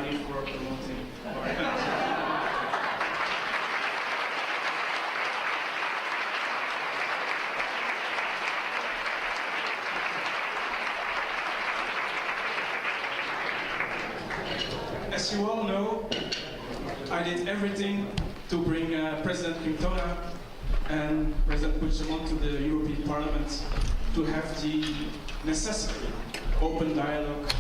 Heidi for promoting. As you all know, I did everything to bring President Quim and President Puigdemont to the European Parliament to have the necessary open dialogue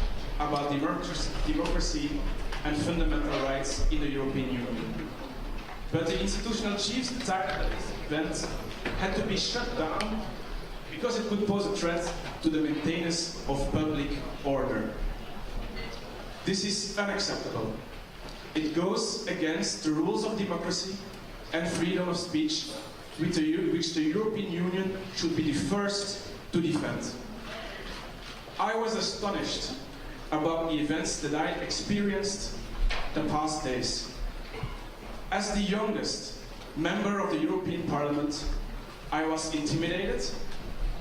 about democracy and fundamental rights in the European Union. But the institutional chiefs decided that this event had to be shut down because it could pose a threat to the maintenance of public order. This is unacceptable. It goes against the rules of democracy and freedom of speech, which the European Union should be the first to defend. I was astonished about the events that I experienced the past days. As the youngest member of the European Parliament, I was intimidated,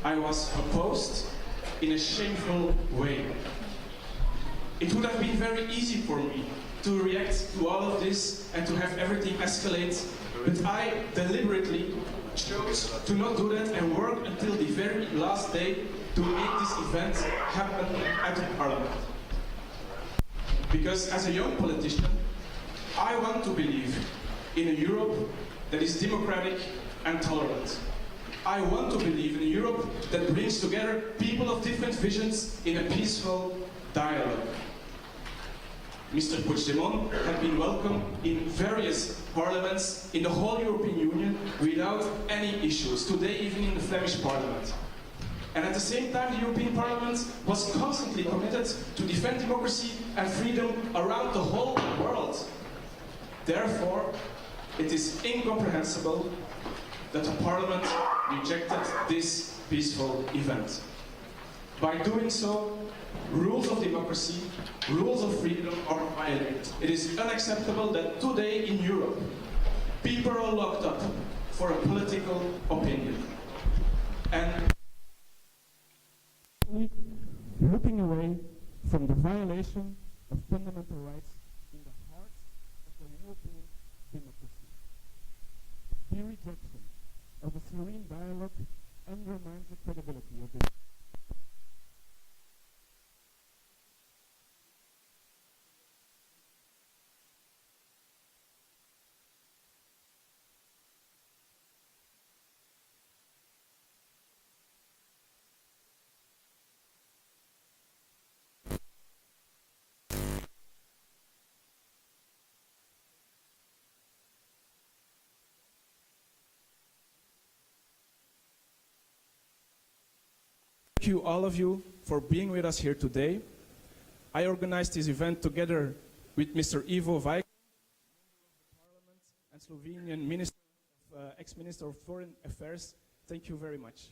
I was opposed in a shameful way. It would have been very easy for me to react to all of this and to have everything escalate, but I deliberately chose to not do that and work until the very last day to make this event happen at the Parliament. Because as a young politician, I want to believe in a Europe that is democratic and tolerant. I want to believe in a Europe that brings together people of different visions in a peaceful dialogue. Mr. Puigdemont had been welcome in various parliaments in the whole European Union without any issues, today even in the Flemish Parliament. And at the same time, the European Parliament was constantly committed to defend democracy and freedom around the whole world. Therefore, it is incomprehensible that the Parliament rejected this peaceful event. By doing so, rules of democracy, rules of freedom are violated. It is unacceptable that today in Europe, people are locked up for a political opinion. And looking away from the violation of fundamental rights in the heart of the European democracy. The rejection of a serene dialogue undermines the credibility of the Thank you, all of you, for being with us here today. I organized this event together with Mr. Ivo Vajk, Parliament, and Slovenian Minister ex-Minister of Foreign Affairs. Thank you very much.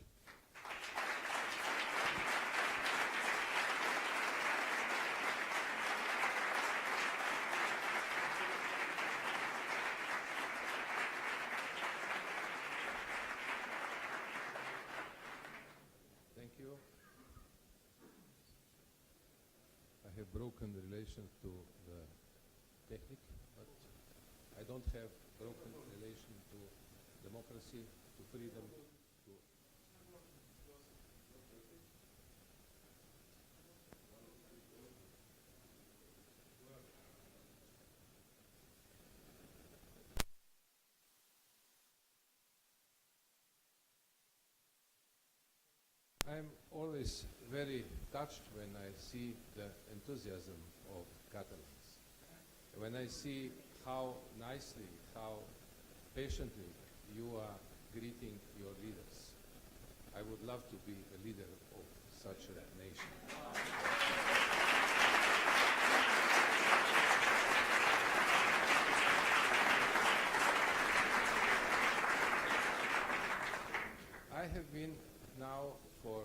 I have broken relation to the technique, but I don't have broken relation to democracy, to freedom, to... I'm always very touched when I see the enthusiasm of Catalans. When I see how nicely, how patiently you are greeting your leaders. I would love to be a leader of such a nation. I have been now for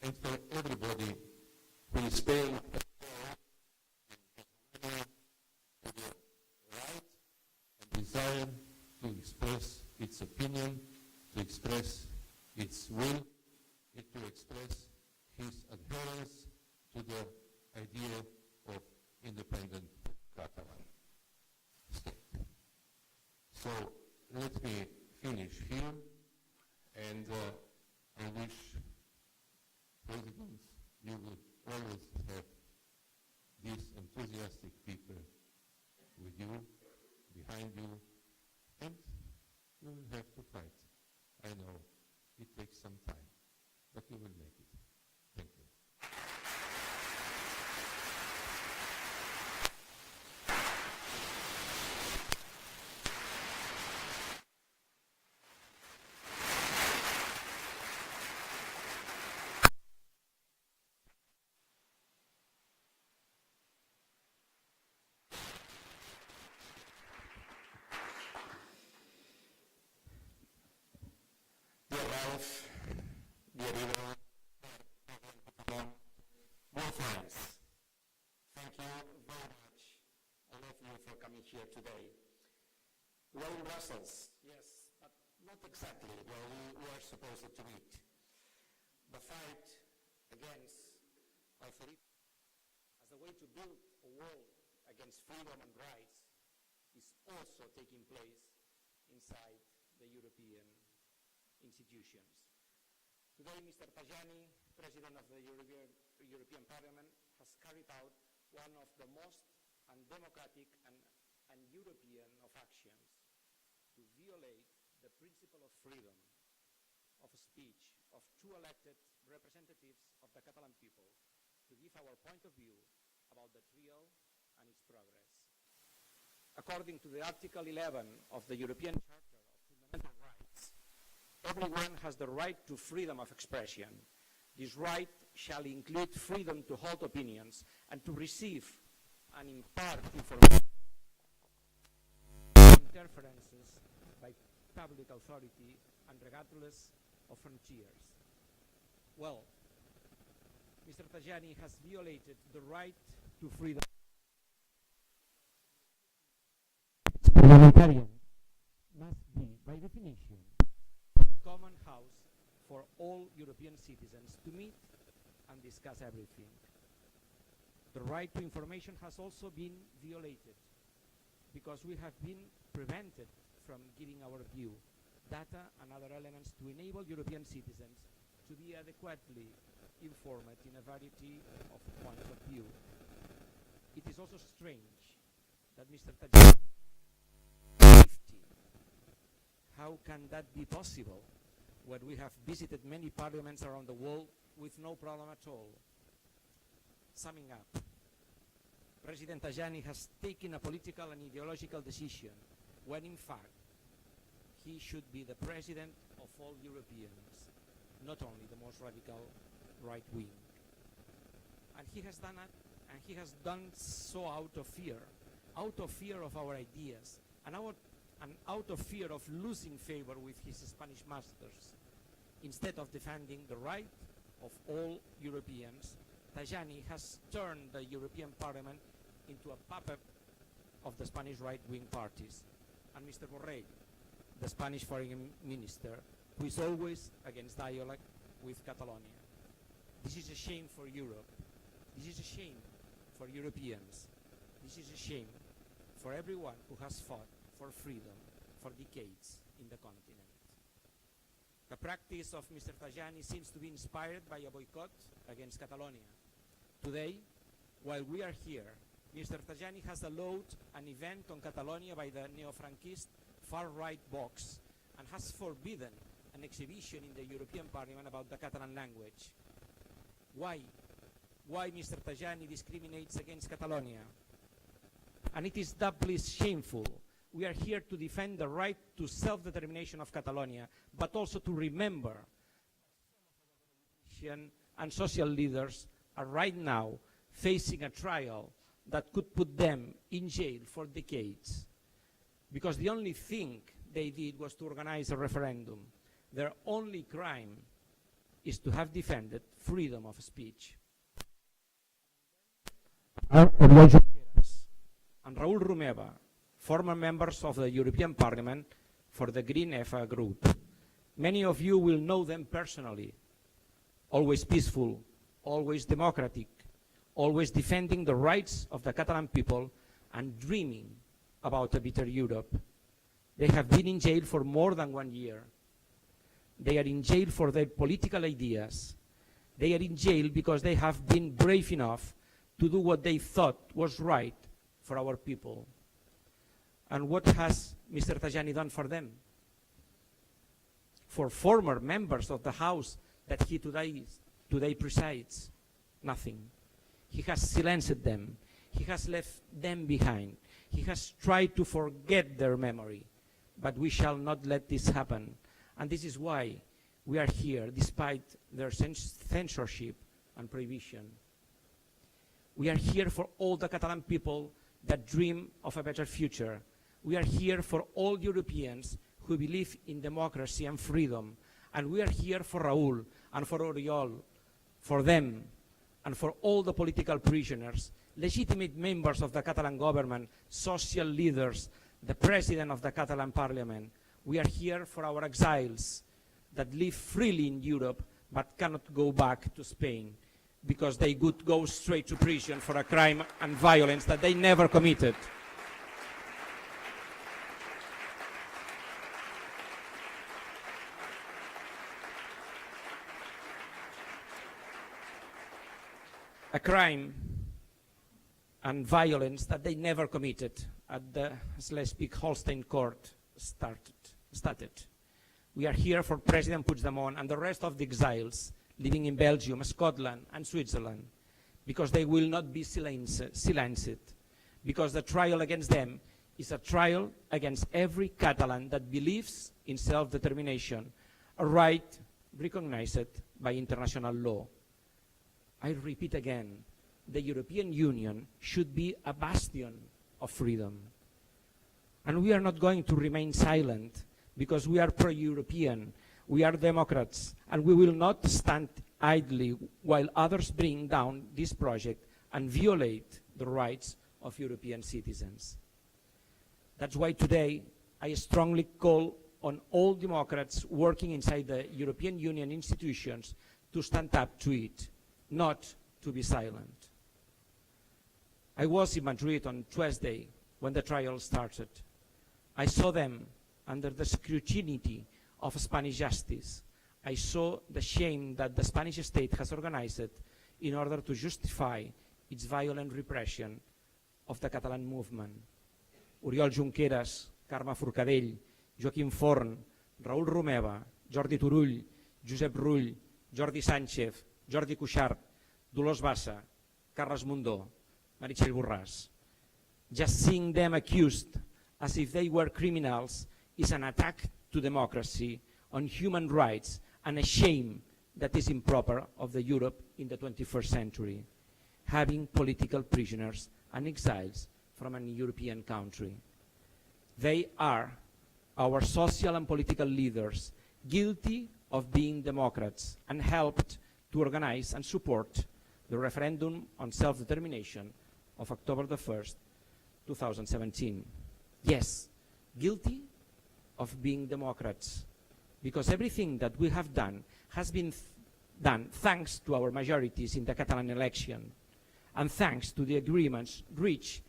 and for everybody who is paying to the right and desire to express its opinion, to express its will, and to express his adherence to the idea of independent Catalan state. So let me finish here, and I wish, President, you will always have these enthusiastic people with you, behind you, and you will have to fight. I know it takes some time, but you will make it. Thank you. Dear Ralph, dear Ivo, dear friends, thank you very much, all of you, for coming here today. We're in Brussels, yes, but not exactly where we were supposed to meet. The fight against authority as a way to build a wall against freedom and rights is also taking place inside the European institutions. Today, Mr. Tajani, President of the European Parliament, has carried out one of the most undemocratic and European of actions to violate the principle of freedom of speech of two elected representatives of the Catalan people to give our point of view about the trial and its progress. According to the Article 11 of the European Charter of Fundamental Rights, everyone has the right to freedom of expression. This right shall include freedom to hold opinions and to receive and impart information. Interferences by public authority and regardless of frontiers. Well, Mr. Tajani has violated the right to freedom. Parliamentarian must be, by definition, common house for all European citizens to meet and discuss everything. The right to information has also been violated because we have been prevented from giving our view, data and other elements to enable European citizens to be adequately informed in a variety of points of view. It is also strange that Mr. Tajani, how can that be possible when we have visited many parliaments around the world with no problem at all? Summing up, President Tajani has taken a political and ideological decision when in fact he should be the president of all Europeans, not only the most radical right wing. And he has done it, and he has done so out of fear of our ideas, and out of fear of losing favor with his Spanish masters. Instead of defending the right of all Europeans, Tajani has turned the European Parliament into a puppet of the Spanish right-wing parties. And Mr. Borrell, the Spanish foreign minister, who is always against dialogue with Catalonia. This is a shame for Europe. This is a shame for Europeans. This is a shame for everyone who has fought for freedom for decades in the continent. The practice of Mr. Tajani seems to be inspired by a boycott against Catalonia. Today, while we are here, Mr. Tajani has allowed an event on Catalonia by the neo-Franquist far-right Vox and has forbidden an exhibition in the European Parliament about the Catalan language. Why? Why Mr. Tajani discriminates against Catalonia? And it is doubly shameful. We are here to defend the right to self-determination of Catalonia, but also to remember and social leaders are right now facing a trial that could put them in jail for decades, because the only thing they did was to organize a referendum. Their only crime is to have defended freedom of speech. Oriol Junqueras and Raül Romeva, former members of the European Parliament for the Green EFA group. Many of you will know them personally. Always peaceful, always democratic, always defending the rights of the Catalan people and dreaming about a better Europe. They have been in jail for more than 1 year. They are in jail for their political ideas. They are in jail because they have been brave enough to do what they thought was right for our people. And what has Mr. Tajani done for them? For former members of the House that he today presides? Nothing. He has silenced them. He has left them behind. He has tried to forget their memory. But we shall not let this happen. And this is why we are here, despite their censorship and prohibition. We are here for all the Catalan people that dream of a better future. We are here for all Europeans who believe in democracy and freedom. And we are here for Raúl and for Oriol, for them, and for all the political prisoners, legitimate members of the Catalan government, social leaders, the president of the Catalan parliament. We are here for our exiles that live freely in Europe but cannot go back to Spain because they could go straight to prison for a crime and violence that they never committed. A crime and violence that they never committed at the Schleswig-Holstein court started. We are here for President Puigdemont and the rest of the exiles living in Belgium, Scotland and Switzerland, because they will not be silenced, because the trial against them is a trial against every Catalan that believes in self-determination, a right recognized by international law. I repeat again, the European Union should be a bastion of freedom. And we are not going to remain silent because we are pro-European, we are Democrats, and we will not stand idly while others bring down this project and violate the rights of European citizens. That's why today I strongly call on all Democrats working inside the European Union institutions to stand up to it, not to be silent. I was in Madrid on Tuesday when the trial started. I saw them under the scrutiny of Spanish justice. I saw the shame that the Spanish state has organized in order to justify its violent repression of the Catalan movement. Oriol Junqueras, Carme Forcadell, Joaquim Forn, Raül Romeva, Jordi Turull, Josep Rull, Jordi Sánchez, Jordi Cuixart, Dolors Bassa, Carles Mundó, Meritxell Borràs. Just seeing them accused as if they were criminals is an attack to democracy, on human rights, and a shame that is improper of the Europe in the 21st century, having political prisoners and exiles from a European country. They are our social and political leaders, guilty of being Democrats and helped to organize and support the referendum on self-determination of October the 1st, 2017. Yes, guilty of being Democrats, because everything that we have done has been done thanks to our majorities in the Catalan election and thanks to the agreements reached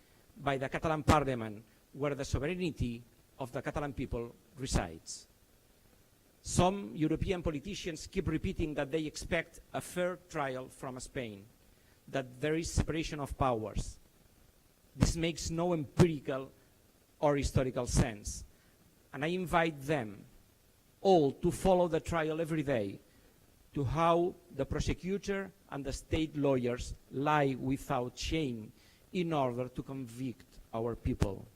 by the Catalan Parliament, where the sovereignty of the Catalan people resides. Some European politicians keep repeating that they expect a fair trial from Spain, that there is separation of powers. This makes no empirical or historical sense. And I invite them all to follow the trial every day, to how the prosecutor and the state lawyers lie without shame in order to convict our people.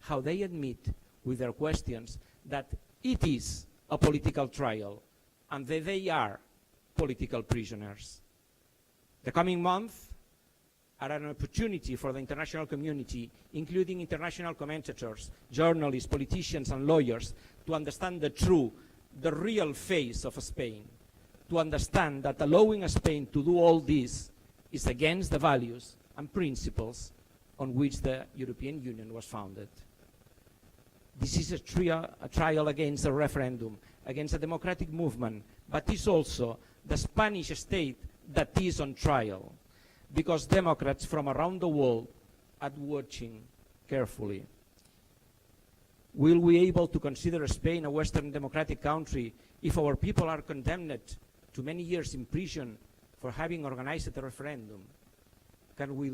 How they admit with their questions that it is a political trial and that they are political prisoners. The coming month are an opportunity for the international community, including international commentators, journalists, politicians and lawyers, to understand the real face of Spain, to understand that allowing Spain to do all this is against the values and principles on which the European Union was founded. This is a trial against a referendum, against a democratic movement, but it's also the Spanish state that is on trial, because Democrats from around the world are watching carefully. Will we be able to consider Spain a Western democratic country if our people are condemned to many years in prison for having organized a referendum? Can we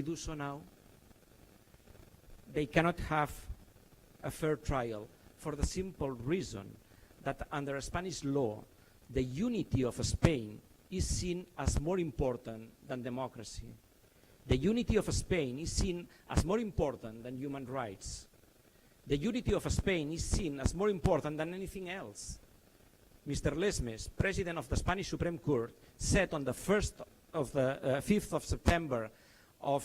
do so now? They cannot have a fair trial for the simple reason that under Spanish law, the unity of Spain is seen as more important than democracy. The unity of Spain is seen as more important than human rights. The unity of Spain is seen as more important than anything else. Mr. Lesmes, President of the Spanish Supreme Court, said on the 5th of September of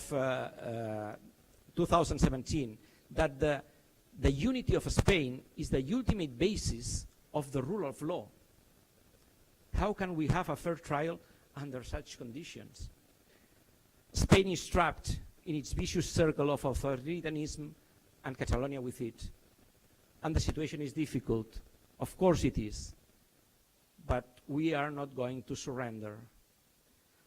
2017 that the unity of Spain is the ultimate basis of the rule of law. How can we have a fair trial under such conditions? Spain is trapped in its vicious circle of authoritarianism and Catalonia with it. And the situation is difficult. Of course it is. But we are not going to surrender.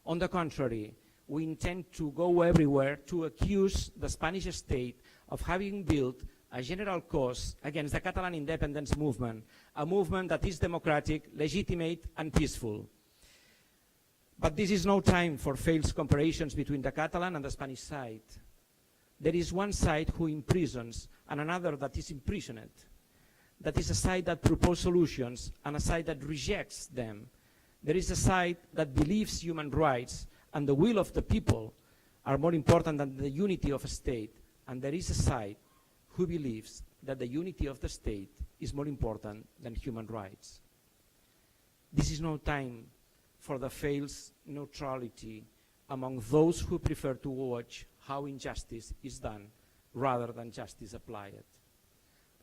On the contrary, we intend to go everywhere to accuse the Spanish state of having built a general cause against the Catalan independence movement, a movement that is democratic, legitimate, and peaceful. But this is no time for failed comparisons between the Catalan and the Spanish side. There is one side who imprisons and another that is imprisoned. That is a side that proposes solutions and a side that rejects them. There is a side that believes human rights and the will of the people are more important than the unity of a state. And there is a side who believes that the unity of the state is more important than human rights. This is no time for the false neutrality among those who prefer to watch how injustice is done rather than justice applied.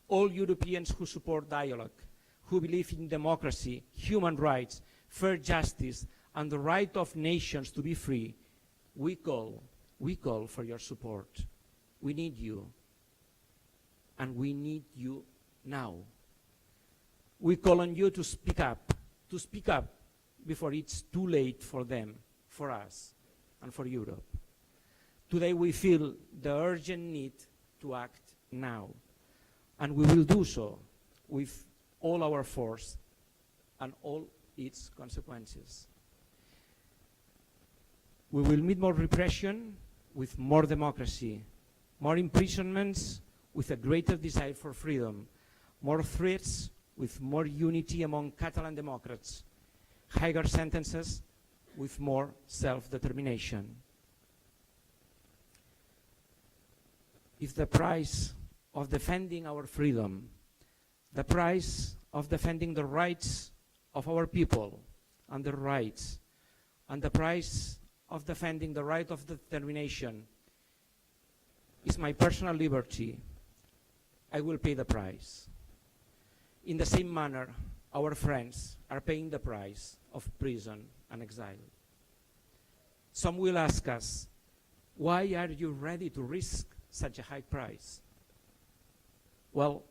All Europeans who support dialogue, who believe in democracy, human rights, fair justice, and the right of nations to be free, we call for your support. We need you. And we need you now. We call on you to speak up before it's too late for them, for us, and for Europe. Today we feel the urgent need to act now, and we will do so with all our force and all its consequences. We will meet more repression with more democracy, more imprisonments with a greater desire for freedom, more threats with more unity among Catalan Democrats, higher sentences with more self-determination. If the price of defending our freedom, the price of defending the rights of our people and their rights, and the price of defending the right of determination is my personal liberty, I will pay the price. In the same manner, our friends are paying the price of prison and exile. Some will ask us, why are you ready to risk such a high price? Well,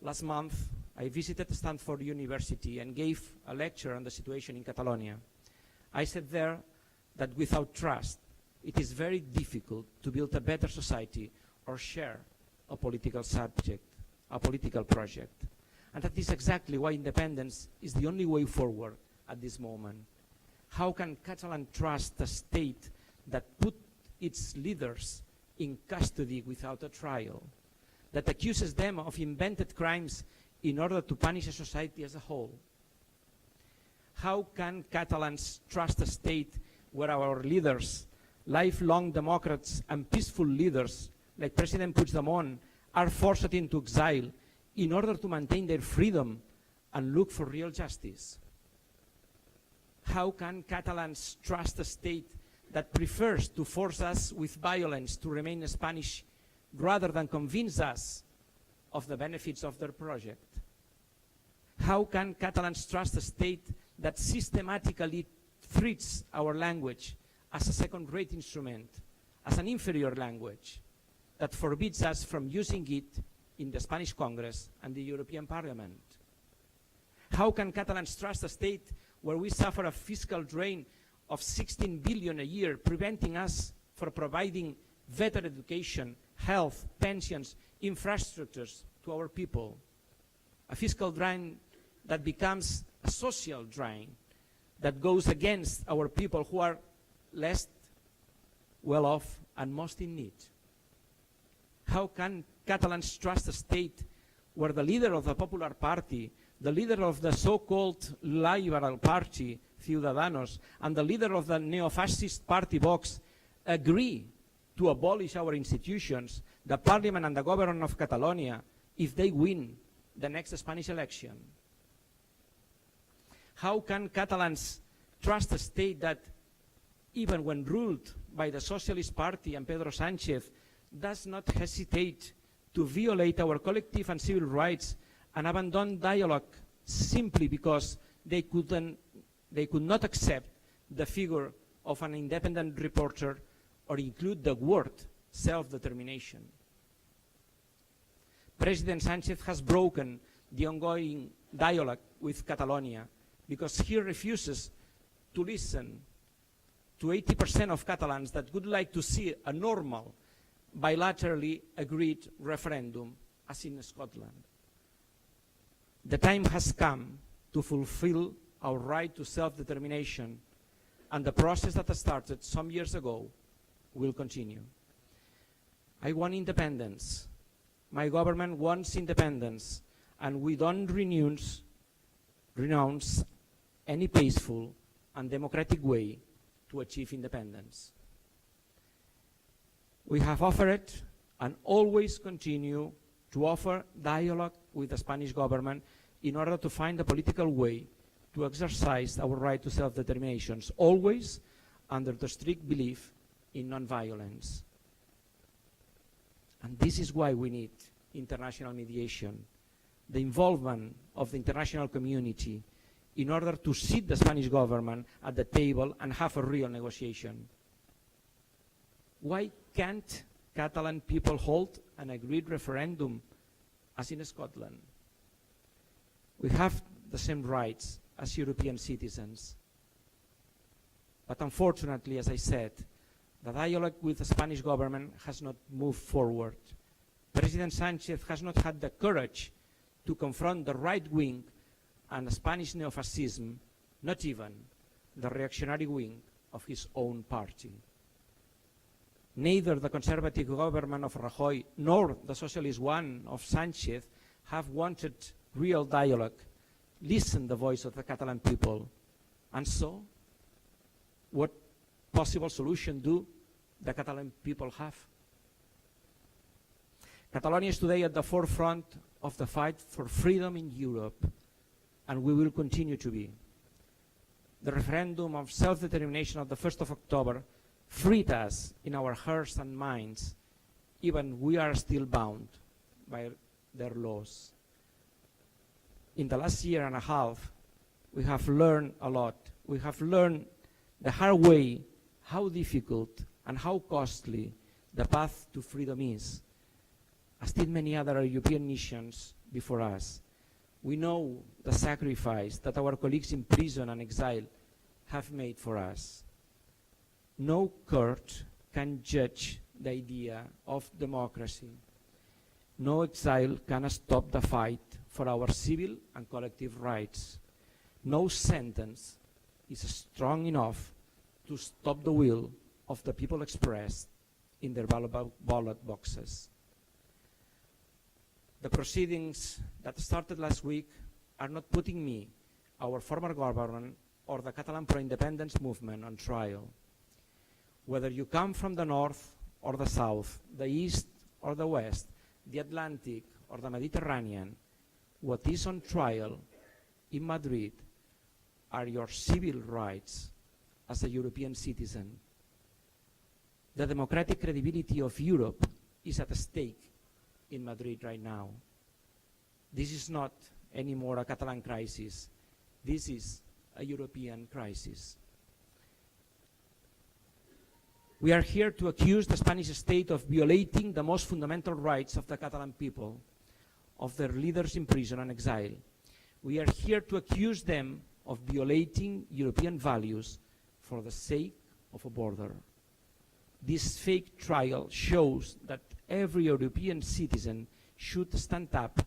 last month I visited Stanford University and gave a lecture on the situation in Catalonia. I said there that without trust, it is very difficult to build a better society or share a political subject, a political project. And that is exactly why independence is the only way forward at this moment. How can Catalan trust a state that put its leaders in custody without a trial, that accuses them of invented crimes in order to punish a society as a whole? How can Catalans trust a state where our leaders, lifelong democrats and peaceful leaders like President Puigdemont, are forced into exile in order to maintain their freedom and look for real justice? How can Catalans trust a state that prefers to force us with violence to remain Spanish rather than convince us of the benefits of their project? How can Catalans trust a state that systematically treats our language as a second-rate instrument, as an inferior language, that forbids us from using it in the Spanish Congress and the European Parliament? How can Catalans trust a state where we suffer a fiscal drain of 16 billion a year, preventing us from providing better education, health, pensions, infrastructures to our people? A fiscal drain that becomes a social drain that goes against our people who are less well off and most in need. How can Catalans trust a state where the leader of the Popular Party, the leader of the so-called Liberal Party, Ciudadanos, and the leader of the neo-fascist party Vox agree to abolish our institutions, the Parliament and the government of Catalonia, if they win the next Spanish election? How can Catalans trust a state that, even when ruled by the Socialist Party and Pedro Sánchez, does not hesitate to violate our collective and civil rights and abandon dialogue simply because they could not accept the figure of an independent reporter or include the word self-determination? President Sánchez has broken the ongoing dialogue with Catalonia because he refuses to listen to 80% of Catalans that would like to see a normal, bilaterally agreed referendum, as in Scotland. The time has come to fulfill our right to self-determination, and the process that started some years ago will continue. I want independence. My government wants independence, and we don't renounce any peaceful and democratic way to achieve independence. We have offered and always continue to offer dialogue with the Spanish government in order to find a political way to exercise our right to self-determination, always under the strict belief in non-violence. And this is why we need international mediation, the involvement of the international community in order to sit the Spanish government at the table and have a real negotiation. Why can't Catalan people hold an agreed referendum as in Scotland? We have the same rights as European citizens. But unfortunately, as I said, the dialogue with the Spanish government has not moved forward. President Sánchez has not had the courage to confront the right wing and Spanish neo-fascism, not even the reactionary wing of his own party. Neither the conservative government of Rajoy nor the socialist one of Sánchez have wanted real dialogue, listen the voice of the Catalan people. And so, what possible solution do the Catalan people have? Catalonia is today at the forefront of the fight for freedom in Europe, and we will continue to be. The referendum of self-determination of the 1st of October freed us in our hearts and minds, even we are still bound by their laws. In the last year and a half, we have learned a lot. We have learned the hard way how difficult and how costly the path to freedom is, as did many other European nations before us. We know the sacrifice that our colleagues in prison and exile have made for us. No court can judge the idea of democracy. No exile can stop the fight for our civil and collective rights. No sentence is strong enough to stop the will of the people expressed in their ballot boxes. The proceedings that started last week are not putting me, our former government, or the Catalan pro-independence movement on trial. Whether you come from the north or the south, the east or the west, the Atlantic or the Mediterranean, what is on trial in Madrid are your civil rights as a European citizen. The democratic credibility of Europe is at stake in Madrid right now. This is not anymore a Catalan crisis. This is a European crisis. We are here to accuse the Spanish state of violating the most fundamental rights of the Catalan people, of their leaders in prison and exile. We are here to accuse them of violating European values for the sake of a border. This fake trial shows that every European citizen should stand up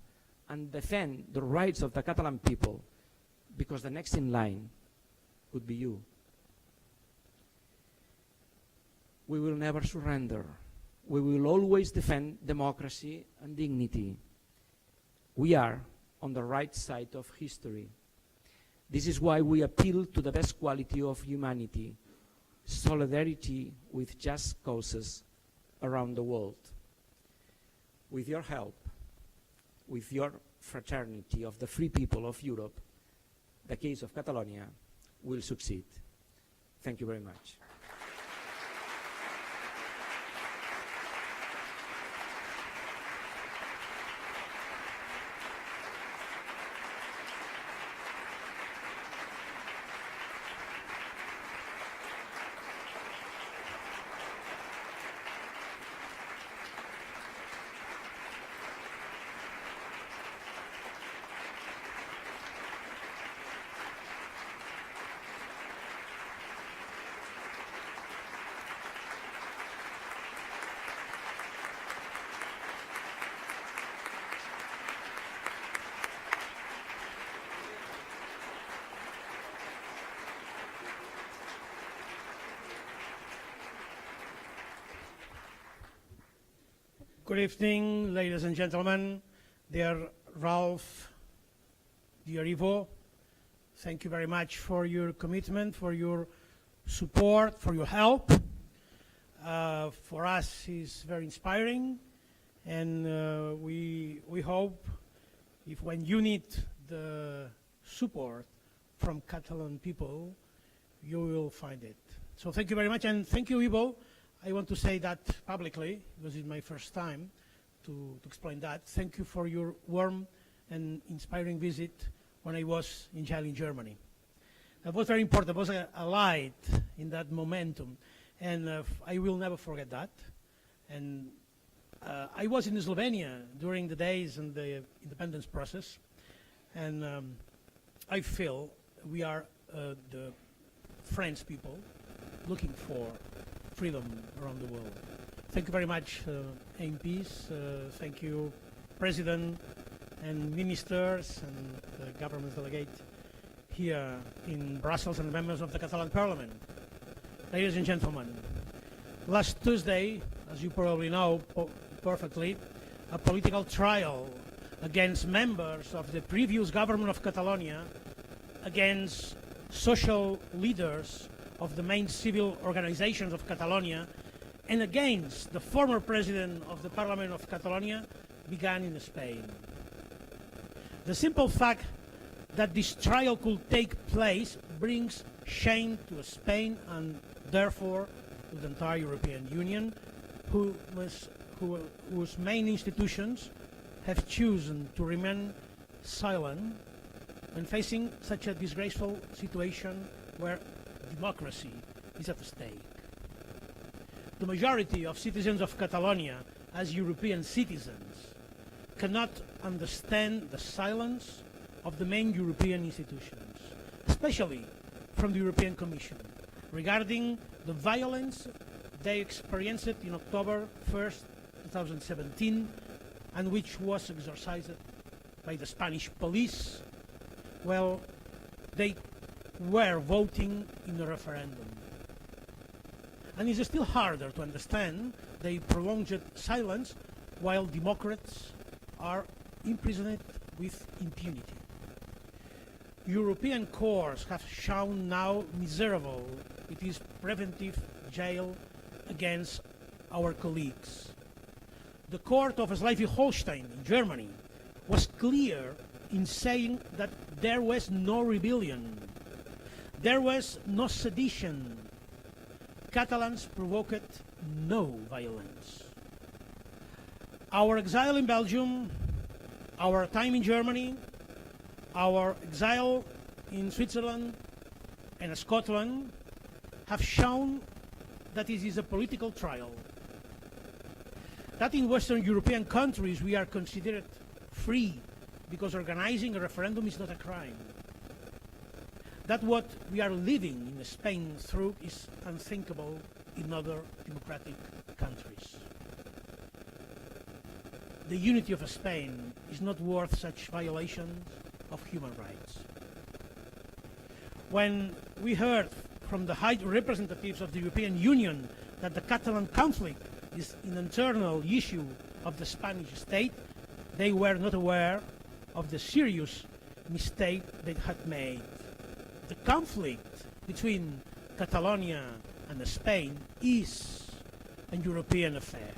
and defend the rights of the Catalan people, because the next in line could be you. We will never surrender. We will always defend democracy and dignity. We are on the right side of history. This is why we appeal to the best quality of humanity, solidarity with just causes around the world. With your help, with your fraternity of the free people of Europe, the case of Catalonia will succeed. Thank you very much. Good evening, ladies and gentlemen. Dear Ralph, dear Ivo, thank you very much for your commitment, for your support, for your help. For us, it's very inspiring, and we hope if when you need the support from Catalan people, you will find it. So thank you very much, and thank you, Ivo. I want to say that publicly, because it's my first time to explain that. Thank you for your warm and inspiring visit when I was in jail in Germany. That was very important. It was a light in that momentum, and I will never forget that. And I was in Slovenia during the days and the independence process, and I feel we are the French people looking for freedom around the world. Thank you very much, MPs. Thank you, President and ministers and the government delegate here in Brussels and members of the Catalan Parliament. Ladies and gentlemen, last Tuesday, as you probably know perfectly, a political trial against members of the previous government of Catalonia, against social leaders of the main civil organizations of Catalonia, and against the former president of the Parliament of Catalonia, began in Spain. The simple fact that this trial could take place brings shame to Spain and therefore to the entire European Union, whose main institutions have chosen to remain silent when facing such a disgraceful situation where democracy is at stake. The majority of citizens of Catalonia, as European citizens, cannot understand the silence of the main European institutions, especially from the European Commission, regarding the violence they experienced in October 1st, 2017, and which was exercised by the Spanish police while they were voting in the referendum. And it's still harder to understand the prolonged silence while Democrats are imprisoned with impunity. European courts have shown how miserable it is preventive jail against our colleagues. The court of Schleswig-Holstein in Germany was clear in saying that there was no rebellion. There was no sedition. Catalans provoked no violence. Our exile in Belgium, our time in Germany, our exile in Switzerland, and Scotland have shown that it is a political trial. That in Western European countries we are considered free because organizing a referendum is not a crime. That what we are living in Spain through is unthinkable in other democratic countries. The unity of Spain is not worth such violations of human rights. When we heard from the high representatives of the European Union that the Catalan conflict is an internal issue of the Spanish state, they were not aware of the serious mistake they had made. The conflict between Catalonia and Spain is a European affair.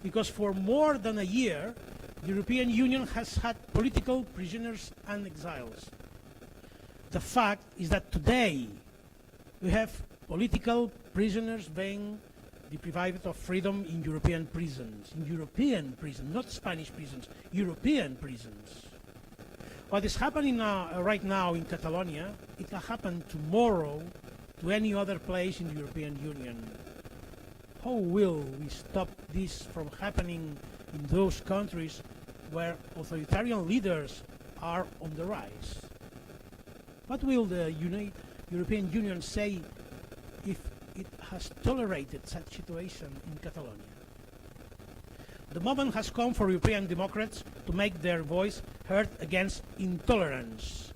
Because for more than a year, the European Union has had political prisoners and exiles. The fact is that today we have political prisoners being deprived of freedom in European prisons, not Spanish prisons, European prisons. What is happening right now in Catalonia, it can happen tomorrow to any other place in the European Union. How will we stop this from happening in those countries where authoritarian leaders are on the rise? What will the European Union say if it has tolerated such situation in Catalonia? The moment has come for European democrats to make their voice heard against intolerance.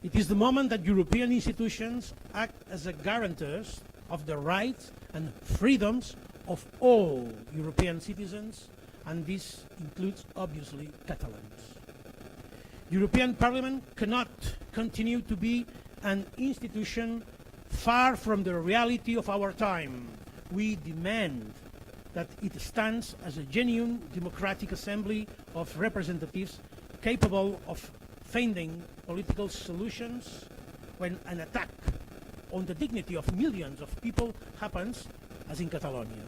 It is the moment that European institutions act as a guarantors of the rights and freedoms of all European citizens, and this includes, obviously, Catalans. European Parliament cannot continue to be an institution far from the reality of our time. We demand that it stands as a genuine democratic assembly of representatives capable of finding political solutions when an attack on the dignity of millions of people happens, as in Catalonia.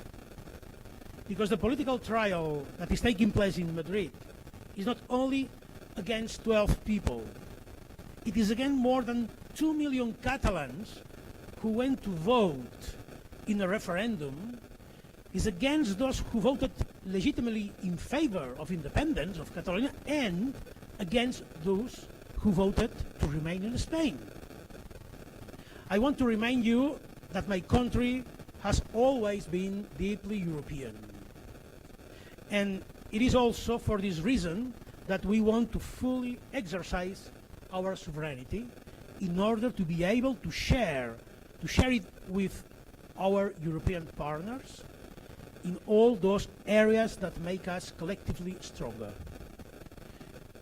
Because the political trial that is taking place in Madrid is not only against 12 people, it is against more than 2 million Catalans who went to vote in a referendum, is against those who voted legitimately in favor of independence of Catalonia and against those who voted to remain in Spain. I want to remind you that my country has always been deeply European. And it is also for this reason that we want to fully exercise our sovereignty in order to be able to share it with our European partners in all those areas that make us collectively stronger.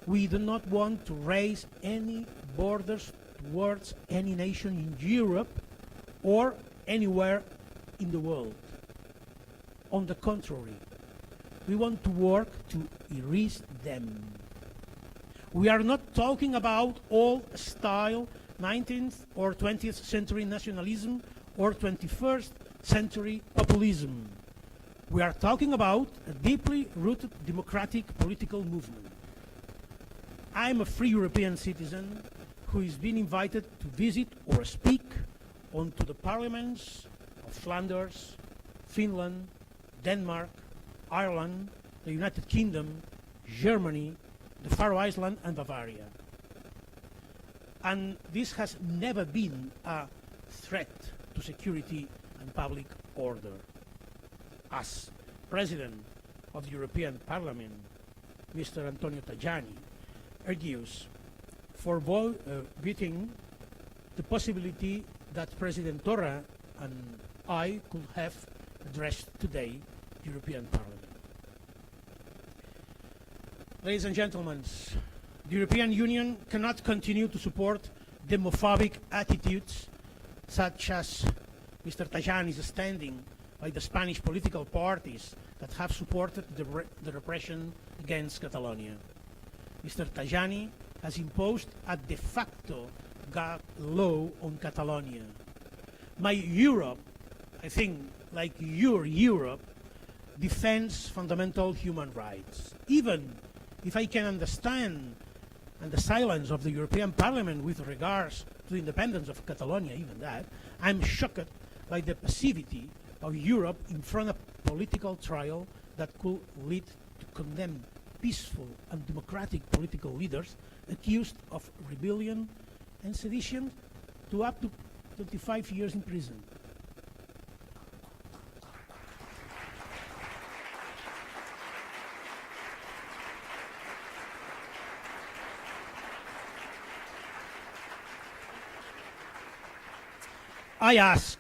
We do not want to raise any borders towards any nation in Europe or anywhere in the world. On the contrary, we want to work to erase them. We are not talking about old-style 19th or 20th century nationalism or 21st century populism. We are talking about a deeply rooted democratic political movement. I am a free European citizen who is being invited to visit or speak onto the parliaments of Flanders, Finland, Denmark, Ireland, the United Kingdom, Germany, the Faroe Islands, and Bavaria. And this has never been a threat to security and public order. As President of the European Parliament, Mr. Antonio Tajani argues for voting the possibility that President Torra and I could have addressed today the European Parliament. Ladies and gentlemen, the European Union cannot continue to support demophobic attitudes such as Mr. Tajani's standing by the Spanish political parties that have supported the repression against Catalonia. Mr. Tajani has imposed a de facto gag law on Catalonia. My Europe, I think, like your Europe, defends fundamental human rights. Even if I can understand and the silence of the European Parliament with regards to the independence of Catalonia, even that, I'm shocked by the passivity of Europe in front of political trial that could lead to condemn peaceful and democratic political leaders accused of rebellion and sedition to up to 25 years in prison. I ask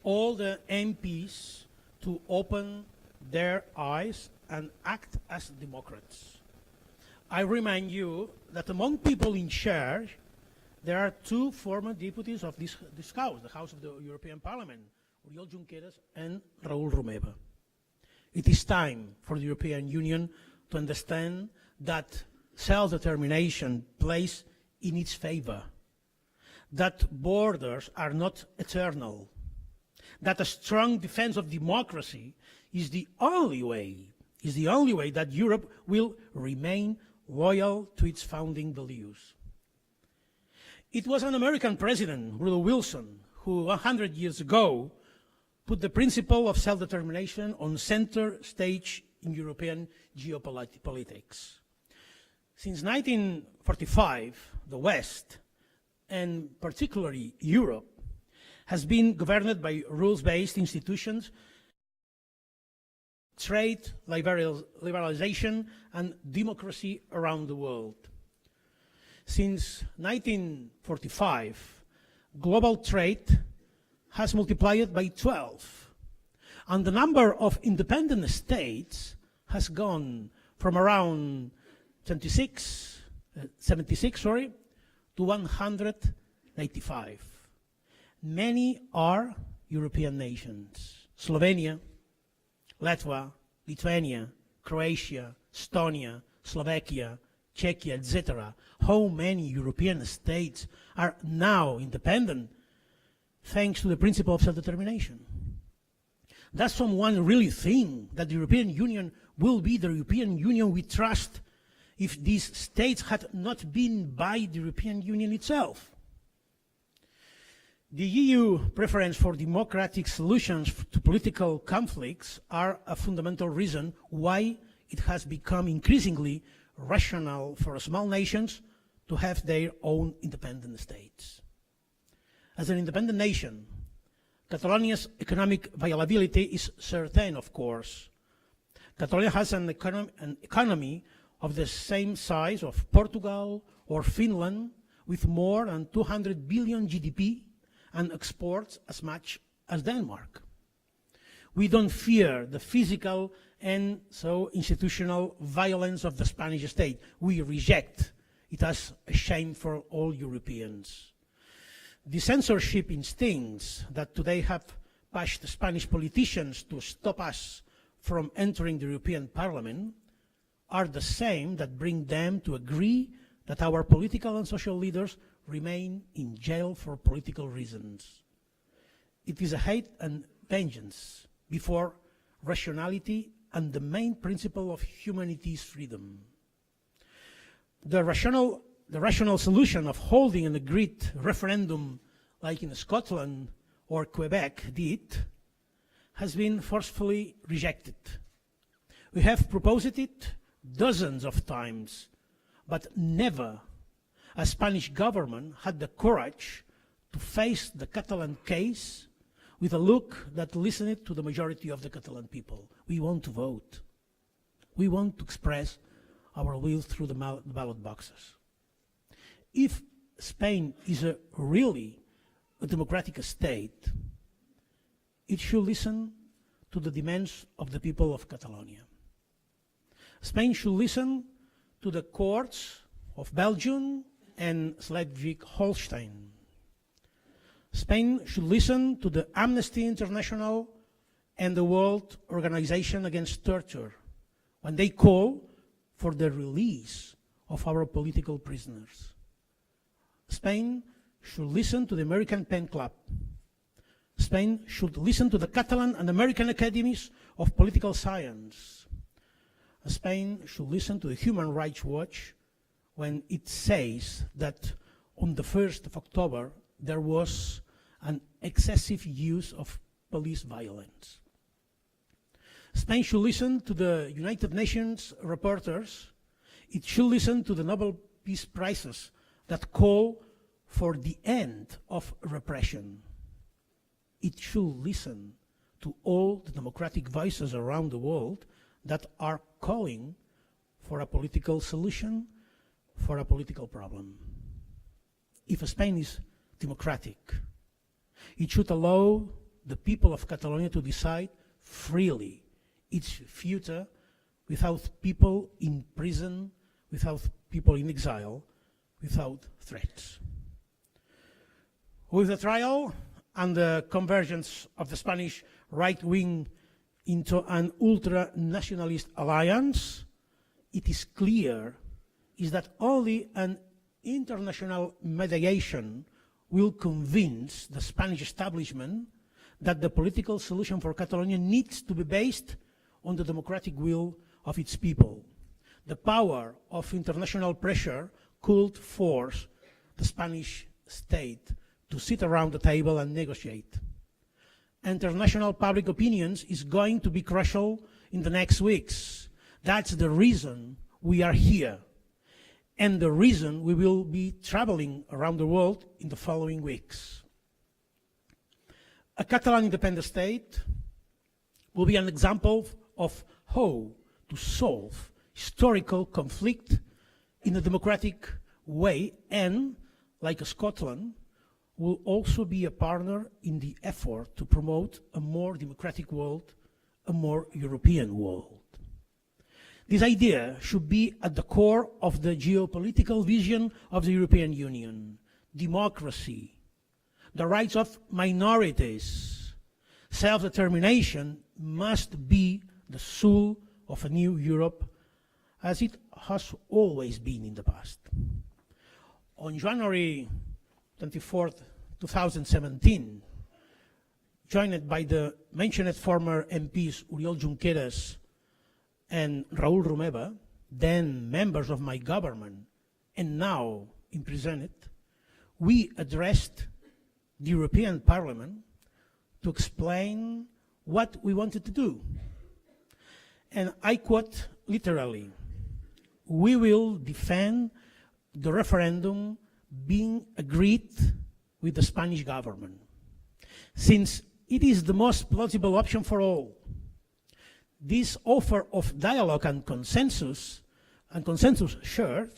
all the MPs to open their eyes and act as Democrats. I remind you that among people in charge, there are two former deputies of this House, the House of the European Parliament, Oriol Junqueras and Raúl Romeva. It is time for the European Union to understand that self-determination plays in its favor, that borders are not eternal, that a strong defense of democracy is the only way that Europe will remain loyal to its founding values. It was an American president, Woodrow Wilson, who 100 years ago put the principle of self-determination on center stage in European geopolitics. Since 1945, the West, and particularly Europe, has been governed by rules-based institutions, trade liberalization, and democracy around the world. Since 1945, global trade has multiplied by 12, and the number of independent states has gone from around 76 to 185. Many are European nations: Slovenia, Latvia, Lithuania, Croatia, Estonia, Slovakia, Czechia, etc. How many European states are now independent thanks to the principle of self-determination? Does someone really think that the European Union will be the European Union we trust if these states had not been by the European Union itself? The EU preference for democratic solutions to political conflicts are a fundamental reason why it has become increasingly rational for small nations to have their own independent states. As an independent nation, Catalonia's economic viability is certain, of course. Catalonia has an economy of the same size of Portugal or Finland, with more than 200 billion GDP, and exports as much as Denmark. We don't fear the physical and so institutional violence of the Spanish state. We reject it as a shame for all Europeans. The censorship instincts that today have pushed Spanish politicians to stop us from entering the European Parliament are the same that bring them to agree that our political and social leaders remain in jail for political reasons. It is a hate and vengeance before rationality and the main principle of humanity's freedom. The rational solution of holding an agreed referendum like in Scotland or Quebec did has been forcefully rejected. We have proposed it dozens of times, but never a Spanish government had the courage to face the Catalan case with a look that listened to the majority of the Catalan people. We want to vote. We want to express our will through the ballot boxes. If Spain is really a democratic state, it should listen to the demands of the people of Catalonia. Spain should listen to the courts of Belgium and Schleswig-Holstein. Spain should listen to the Amnesty International and the World Organization Against Torture when they call for the release of our political prisoners. Spain should listen to the American Pen Club. Spain should listen to the Catalan and American Academies of Political Science. Spain should listen to the Human Rights Watch when it says that on the 1st of October there was an excessive use of police violence. Spain should listen to the United Nations reporters. It should listen to the Nobel Peace Prizes that call for the end of repression. It should listen to all the democratic voices around the world that are calling for a political solution for a political problem. If Spain is democratic, it should allow the people of Catalonia to decide freely its future without people in prison, without people in exile, without threats. With the trial and the convergence of the Spanish right wing into an ultra-nationalist alliance, it is clear is that only an international mediation will convince the Spanish establishment that the political solution for Catalonia needs to be based on the democratic will of its people. The power of international pressure could force the Spanish state to sit around the table and negotiate. International public opinion is going to be crucial in the next weeks. That's the reason we are here, and the reason we will be traveling around the world in the following weeks. A Catalan independent state will be an example of how to solve historical conflict in a democratic way, and, like Scotland, will also be a partner in the effort to promote a more democratic world, a more European world. This idea should be at the core of the geopolitical vision of the European Union. Democracy, the rights of minorities, self-determination must be the soul of a new Europe, as it has always been in the past. On January 24th, 2017, joined by the mentioned former MPs Oriol Junqueras and Raúl Romeva, then members of my government and now imprisoned, we addressed the European Parliament to explain what we wanted to do. And I quote literally, "We will defend the referendum being agreed with the Spanish government, since it is the most plausible option for all. This offer of dialogue and consensus shared,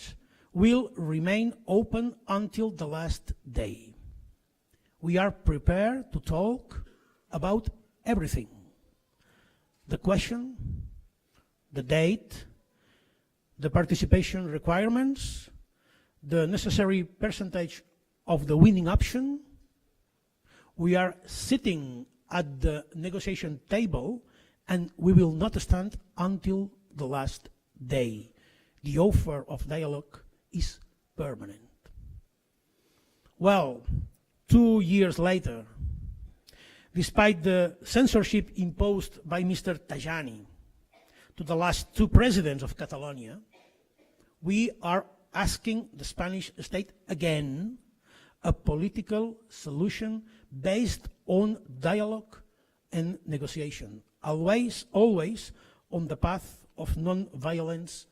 will remain open until the last day. We are prepared to talk about everything. The question, the date, the participation requirements, the necessary percentage of the winning option. We are sitting at the negotiation table and we will not stand until the last day. The offer of dialogue is permanent." Well, 2 years later, despite the censorship imposed by Mr. Tajani to the last two presidents of Catalonia, we are asking the Spanish state again a political solution based on dialogue and negotiation, always on the path of non-violence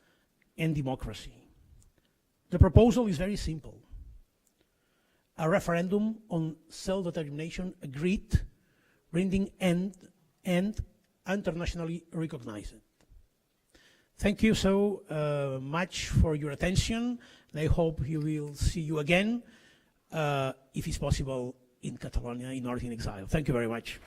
and democracy. The proposal is very simple. A referendum on self-determination agreed, binding and internationally recognized. Thank you so much for your attention, and I hope you will see you again, if it's possible, in Catalonia, in North in Exile. Thank you very much.